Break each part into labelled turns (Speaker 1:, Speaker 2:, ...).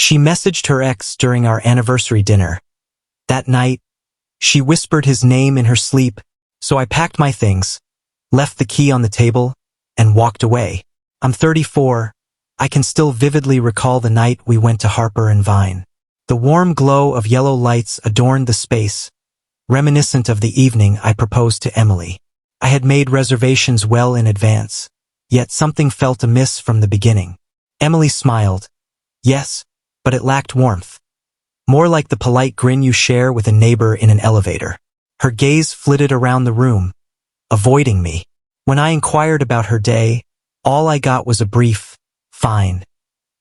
Speaker 1: She messaged her ex during our anniversary dinner. That night, she whispered his name in her sleep, so I packed my things, left the key on the table, and walked away. I'm 34. I can still vividly recall the night we went to Harper and Vine. The warm glow of yellow lights adorned the space, reminiscent of the evening I proposed to Emily. I had made reservations well in advance, yet something felt amiss from the beginning. Emily smiled. Yes, but it lacked warmth. More like the polite grin you share with a neighbor in an elevator. Her gaze flitted around the room, avoiding me. When I inquired about her day, all I got was a brief, fine,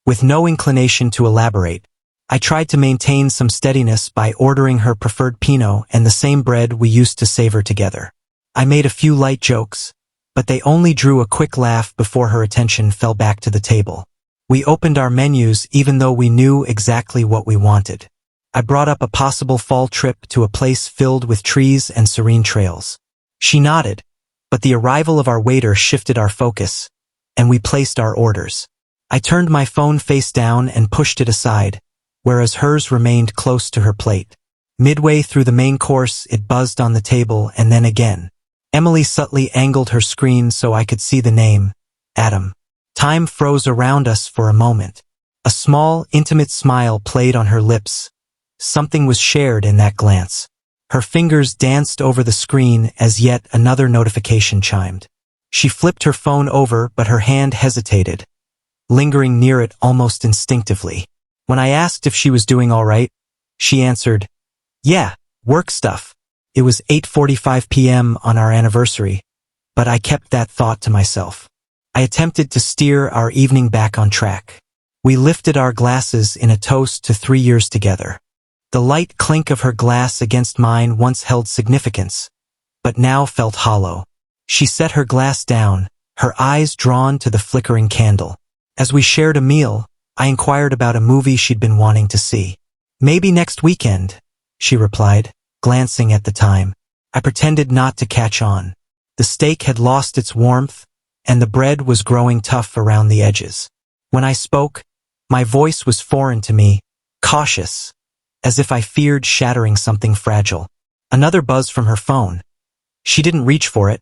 Speaker 1: with no inclination to elaborate. I tried to maintain some steadiness by ordering her preferred Pinot and the same bread we used to savor together. I made a few light jokes, but they only drew a quick laugh before her attention fell back to the table. We opened our menus even though we knew exactly what we wanted. I brought up a possible fall trip to a place filled with trees and serene trails. She nodded, but the arrival of our waiter shifted our focus, and we placed our orders. I turned my phone face down and pushed it aside, whereas hers remained close to her plate. Midway through the main course, it buzzed on the table and then again. Emily subtly angled her screen so I could see the name, Adam. Time froze around us for a moment. A small, intimate smile played on her lips. Something was shared in that glance. Her fingers danced over the screen as yet another notification chimed. She flipped her phone over, but her hand hesitated, lingering near it almost instinctively. When I asked if she was doing all right, she answered, "Yeah, work stuff." It was 8:45 p.m. on our anniversary, but I kept that thought to myself. I attempted to steer our evening back on track. We lifted our glasses in a toast to 3 years together. The light clink of her glass against mine once held significance, but now felt hollow. She set her glass down, her eyes drawn to the flickering candle. As we shared a meal, I inquired about a movie she'd been wanting to see. "Maybe next weekend," she replied, glancing at the time. I pretended not to catch on. The steak had lost its warmth, and the bread was growing tough around the edges. When I spoke, my voice was foreign to me, cautious, as if I feared shattering something fragile. Another buzz from her phone. She didn't reach for it,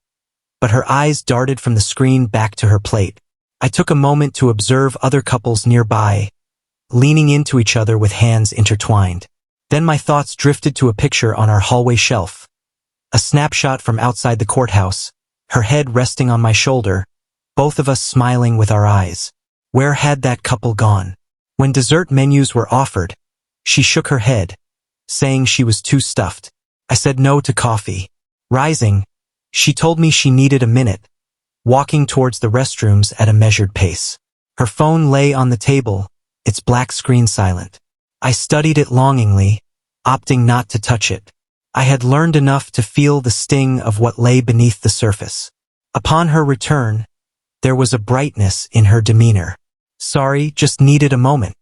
Speaker 1: but her eyes darted from the screen back to her plate. I took a moment to observe other couples nearby, leaning into each other with hands intertwined. Then my thoughts drifted to a picture on our hallway shelf. A snapshot from outside the courthouse, her head resting on my shoulder, both of us smiling with our eyes. Where had that couple gone? When dessert menus were offered, she shook her head, saying she was too stuffed. I said no to coffee. Rising, she told me she needed a minute, walking towards the restrooms at a measured pace. Her phone lay on the table, its black screen silent. I studied it longingly, opting not to touch it. I had learned enough to feel the sting of what lay beneath the surface. Upon her return, there was a brightness in her demeanor. "Sorry, just needed a moment,"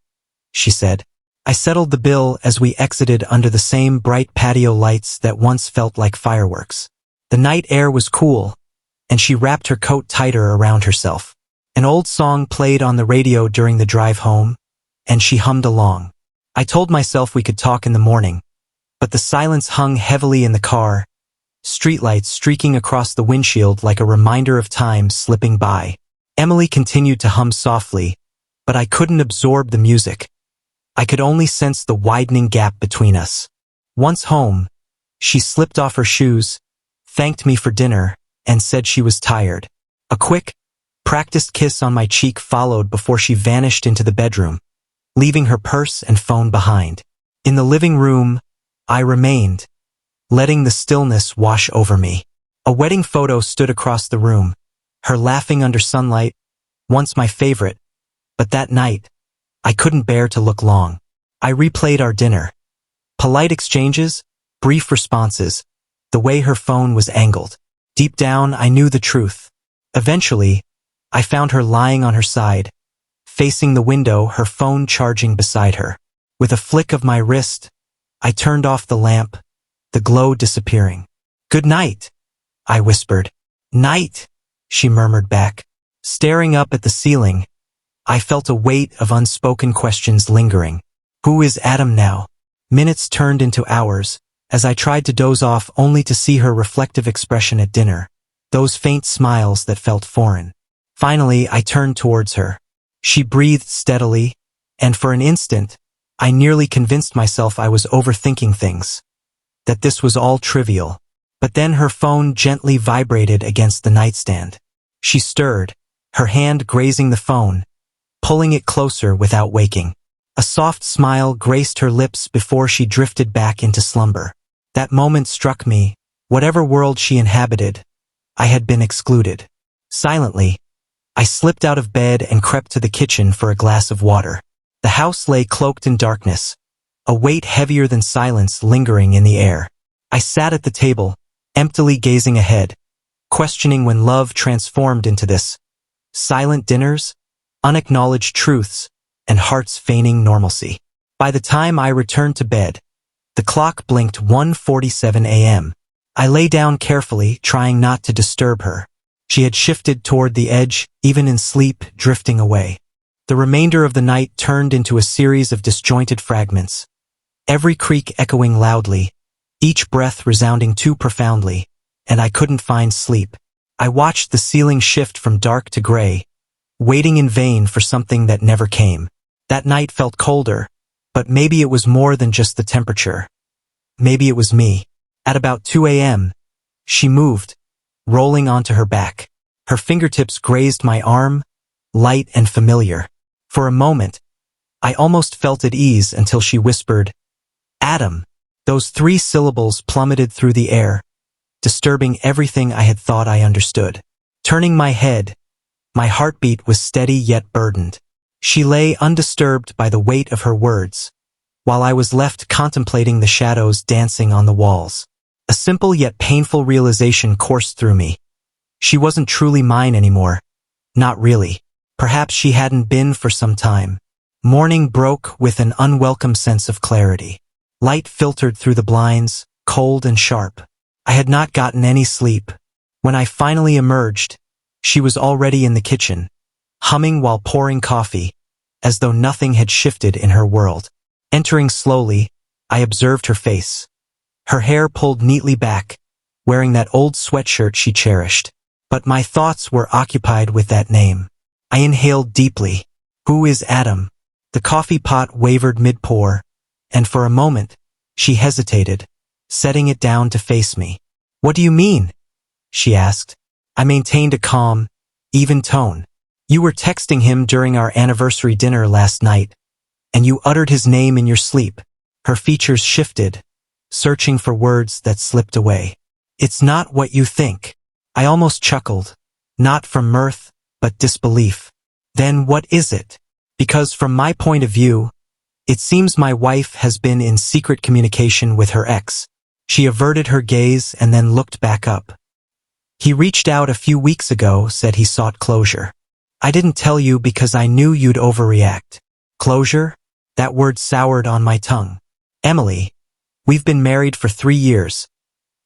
Speaker 1: she said. I settled the bill as we exited under the same bright patio lights that once felt like fireworks. The night air was cool, and she wrapped her coat tighter around herself. An old song played on the radio during the drive home, and she hummed along. I told myself we could talk in the morning, but the silence hung heavily in the car, streetlights streaking across the windshield like a reminder of time slipping by. Emily continued to hum softly, but I couldn't absorb the music. I could only sense the widening gap between us. Once home, she slipped off her shoes, thanked me for dinner, and said she was tired. A quick, practiced kiss on my cheek followed before she vanished into the bedroom, leaving her purse and phone behind. In the living room, I remained, letting the stillness wash over me. A wedding photo stood across the room, her laughing under sunlight, once my favorite, but that night, I couldn't bear to look long. I replayed our dinner. Polite exchanges, brief responses, the way her phone was angled. Deep down, I knew the truth. Eventually, I found her lying on her side, facing the window, her phone charging beside her. With a flick of my wrist, I turned off the lamp, the glow disappearing. "Good night," I whispered. "Night," she murmured back. Staring up at the ceiling, I felt a weight of unspoken questions lingering. Who is Adam now? Minutes turned into hours, as I tried to doze off only to see her reflective expression at dinner, those faint smiles that felt foreign. Finally, I turned towards her. She breathed steadily, and for an instant, I nearly convinced myself I was overthinking things, that this was all trivial. But then her phone gently vibrated against the nightstand. She stirred, her hand grazing the phone, pulling it closer without waking. A soft smile graced her lips before she drifted back into slumber. That moment struck me. Whatever world she inhabited, I had been excluded. Silently, I slipped out of bed and crept to the kitchen for a glass of water. The house lay cloaked in darkness, a weight heavier than silence lingering in the air. I sat at the table, emptily gazing ahead, questioning when love transformed into this. Silent dinners, unacknowledged truths, and hearts feigning normalcy. By the time I returned to bed, the clock blinked 1:47 a.m. I lay down carefully, trying not to disturb her. She had shifted toward the edge, even in sleep, drifting away. The remainder of the night turned into a series of disjointed fragments, every creak echoing loudly, each breath resounding too profoundly, and I couldn't find sleep. I watched the ceiling shift from dark to gray, waiting in vain for something that never came. That night felt colder, but maybe it was more than just the temperature. Maybe it was me. At about 2 a.m., she moved, rolling onto her back. Her fingertips grazed my arm, light and familiar. For a moment, I almost felt at ease until she whispered, "Adam." Those 3 syllables plummeted through the air, disturbing everything I had thought I understood. Turning my head, my heartbeat was steady yet burdened. She lay undisturbed by the weight of her words, while I was left contemplating the shadows dancing on the walls. A simple yet painful realization coursed through me. She wasn't truly mine anymore. Not really. Perhaps she hadn't been for some time. Morning broke with an unwelcome sense of clarity. Light filtered through the blinds, cold and sharp. I had not gotten any sleep. When I finally emerged, she was already in the kitchen, humming while pouring coffee, as though nothing had shifted in her world. Entering slowly, I observed her face. Her hair pulled neatly back, wearing that old sweatshirt she cherished. But my thoughts were occupied with that name. I inhaled deeply. Who is Adam? The coffee pot wavered mid-pour, and for a moment, she hesitated, setting it down to face me. "What do you mean?" she asked. I maintained a calm, even tone. "You were texting him during our anniversary dinner last night, and you uttered his name in your sleep." Her features shifted, searching for words that slipped away. "It's not what you think." I almost chuckled, not from mirth, but disbelief. "Then what is it?" Because from my point of view, it seems my wife has been in secret communication with her ex. She averted her gaze and then looked back up. "He reached out a few weeks ago, said he sought closure. I didn't tell you because I knew you'd overreact." Closure? That word soured on my tongue. "Emily, we've been married for 3 years.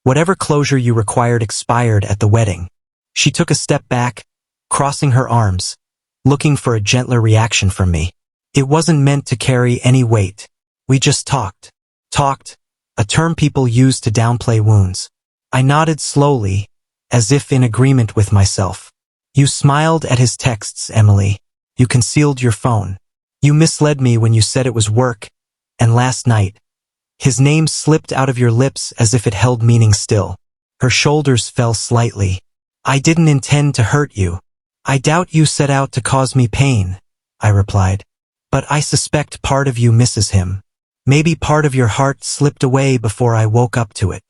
Speaker 1: Whatever closure you required expired at the wedding." She took a step back, crossing her arms, looking for a gentler reaction from me. It wasn't meant to carry any weight. We just talked. Talked, a term people use to downplay wounds. I nodded slowly, as if in agreement with myself. "You smiled at his texts, Emily. You concealed your phone. You misled me when you said it was work, and last night, his name slipped out of your lips as if it held meaning still." Her shoulders fell slightly. "I didn't intend to hurt you. I doubt you set out to cause me pain," I replied. "But I suspect part of you misses him. Maybe part of your heart slipped away before I woke up to it."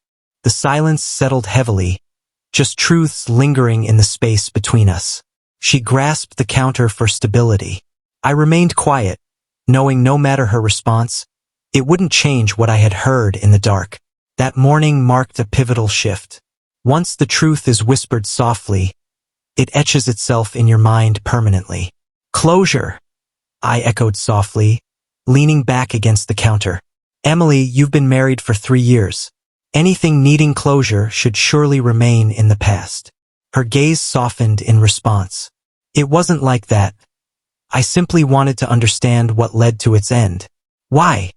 Speaker 1: The silence settled heavily, just truths lingering in the space between us. She grasped the counter for stability. I remained quiet, knowing no matter her response, it wouldn't change what I had heard in the dark. That morning marked a pivotal shift. Once the truth is whispered softly, it etches itself in your mind permanently. "Closure," I echoed softly, leaning back against the counter. "Emily, you've been married for 3 years. Anything needing closure should surely remain in the past." Her gaze softened in response. "It wasn't like that," I simply wanted to understand what led to its end. Why?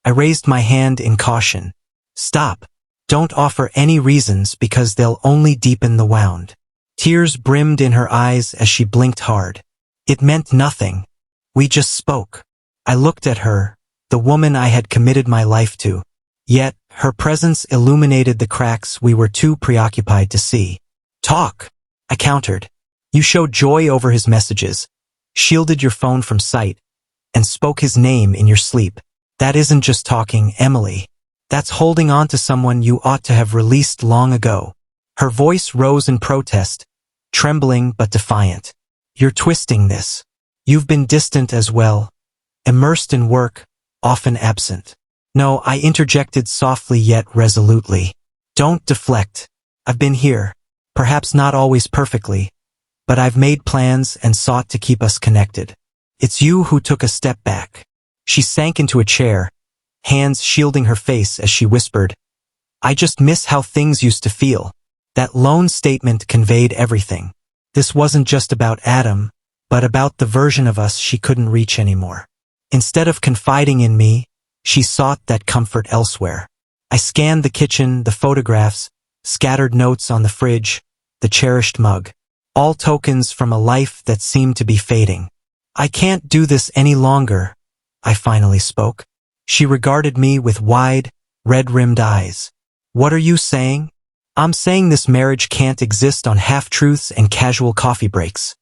Speaker 1: I raised my hand in caution. Stop. Don't offer any reasons because they'll only deepen the wound. Tears brimmed in her eyes as she blinked hard. It meant nothing. We just spoke. I looked at her, the woman I had committed my life to. Yet, her presence illuminated the cracks we were too preoccupied to see. Talk, I countered. You showed joy over his messages, shielded your phone from sight, and spoke his name in your sleep. That isn't just talking, Emily. That's holding on to someone you ought to have released long ago. Her voice rose in protest, trembling but defiant. You're twisting this. You've been distant as well, immersed in work, often absent. No, I interjected softly yet resolutely. Don't deflect. I've been here, perhaps not always perfectly, but I've made plans and sought to keep us connected. It's you who took a step back. She sank into a chair, hands shielding her face as she whispered, I just miss how things used to feel. That lone statement conveyed everything. This wasn't just about Adam, but about the version of us she couldn't reach anymore. Instead of confiding in me, she sought that comfort elsewhere. I scanned the kitchen, the photographs, scattered notes on the fridge, the cherished mug. All tokens from a life that seemed to be fading. I can't do this any longer, I finally spoke. She regarded me with wide, red-rimmed eyes. What are you saying? I'm saying this marriage can't exist on half-truths and casual coffee breaks.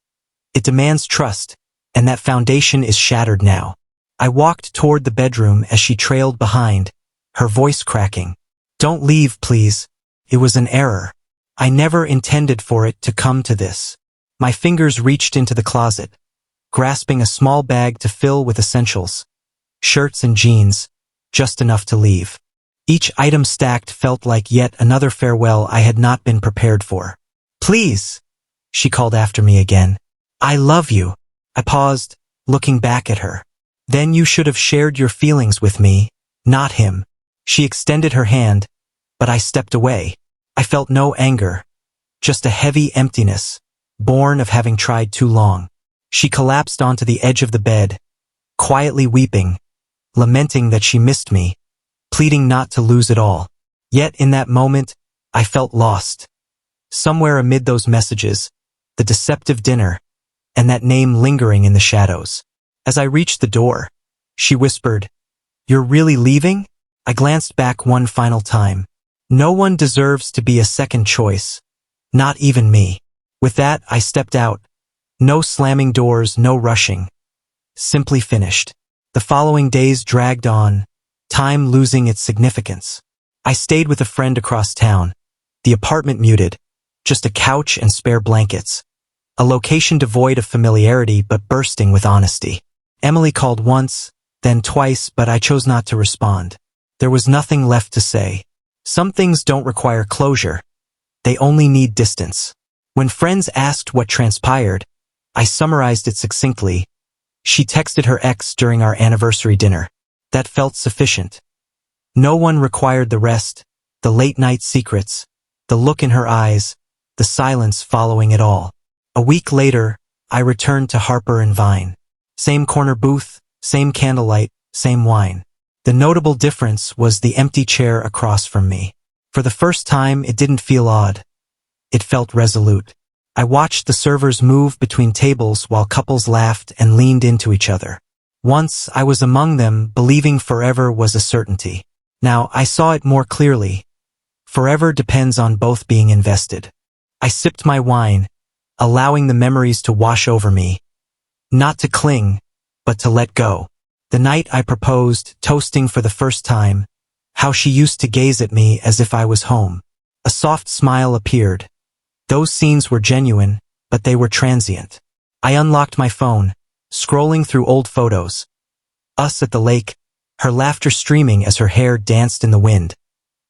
Speaker 1: It demands trust, and that foundation is shattered now. I walked toward the bedroom as she trailed behind, her voice cracking. Don't leave, please. It was an error. I never intended for it to come to this. My fingers reached into the closet, grasping a small bag to fill with essentials. Shirts and jeans, just enough to leave. Each item stacked felt like yet another farewell I had not been prepared for. Please, she called after me again. I love you. I paused, looking back at her. Then you should have shared your feelings with me, not him. She extended her hand, but I stepped away. I felt no anger, just a heavy emptiness, born of having tried too long. She collapsed onto the edge of the bed, quietly weeping, lamenting that she missed me, pleading not to lose it all. Yet in that moment, I felt lost. Somewhere amid those messages, the deceptive dinner, and that name lingering in the shadows. As I reached the door, she whispered, You're really leaving? I glanced back one final time. No one deserves to be a second choice. Not even me. With that, I stepped out. No slamming doors, no rushing. Simply finished. The following days dragged on, time losing its significance. I stayed with a friend across town. The apartment muted, just a couch and spare blankets. A location devoid of familiarity but bursting with honesty. Emily called once, then twice, but I chose not to respond. There was nothing left to say. Some things don't require closure. They only need distance. When friends asked what transpired, I summarized it succinctly. She texted her ex during our anniversary dinner. That felt sufficient. No one required the rest, the late-night secrets, the look in her eyes, the silence following it all. A week later, I returned to Harper and Vine. Same corner booth, same candlelight, same wine. The notable difference was the empty chair across from me. For the first time, it didn't feel odd. It felt resolute. I watched the servers move between tables while couples laughed and leaned into each other. Once, I was among them, believing forever was a certainty. Now, I saw it more clearly. Forever depends on both being invested. I sipped my wine, allowing the memories to wash over me. Not to cling, but to let go. The night I proposed, toasting for the first time, how she used to gaze at me as if I was home. A soft smile appeared. Those scenes were genuine, but they were transient. I unlocked my phone, scrolling through old photos. Us at the lake, her laughter streaming as her hair danced in the wind.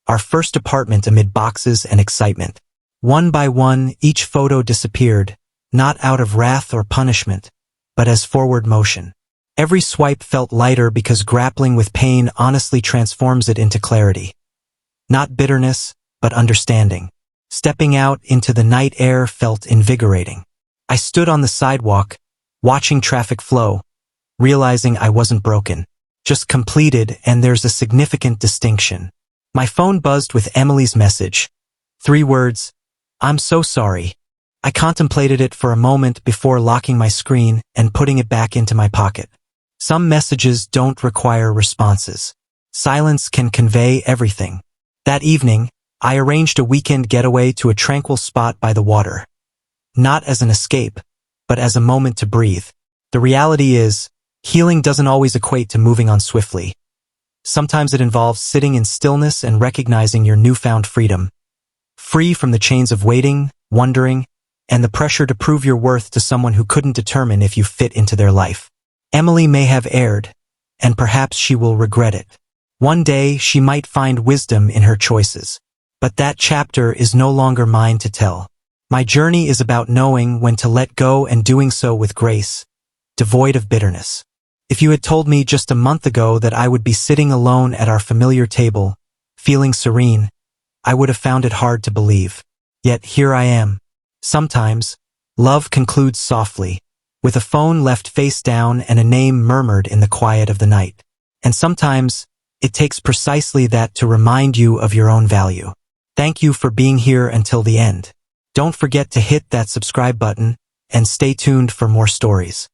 Speaker 1: Our first apartment amid boxes and excitement. One by one, each photo disappeared, not out of wrath or punishment, but as forward motion. Every swipe felt lighter because grappling with pain honestly transforms it into clarity. Not bitterness, but understanding. Stepping out into the night air felt invigorating. I stood on the sidewalk, watching traffic flow, realizing I wasn't broken, just completed, and there's a significant distinction. My phone buzzed with Emily's message. 3 words, "I'm so sorry." I contemplated it for a moment before locking my screen and putting it back into my pocket. Some messages don't require responses. Silence can convey everything. That evening, I arranged a weekend getaway to a tranquil spot by the water. Not as an escape, but as a moment to breathe. The reality is, healing doesn't always equate to moving on swiftly. Sometimes it involves sitting in stillness and recognizing your newfound freedom. Free from the chains of waiting, wondering, and the pressure to prove your worth to someone who couldn't determine if you fit into their life. Emily may have erred, and perhaps she will regret it. One day she might find wisdom in her choices. But that chapter is no longer mine to tell. My journey is about knowing when to let go and doing so with grace, devoid of bitterness. If you had told me just a month ago that I would be sitting alone at our familiar table, feeling serene, I would have found it hard to believe. Yet here I am. Sometimes, love concludes softly, with a phone left face down and a name murmured in the quiet of the night. And sometimes, it takes precisely that to remind you of your own value. Thank you for being here until the end. Don't forget to hit that subscribe button and stay tuned for more stories.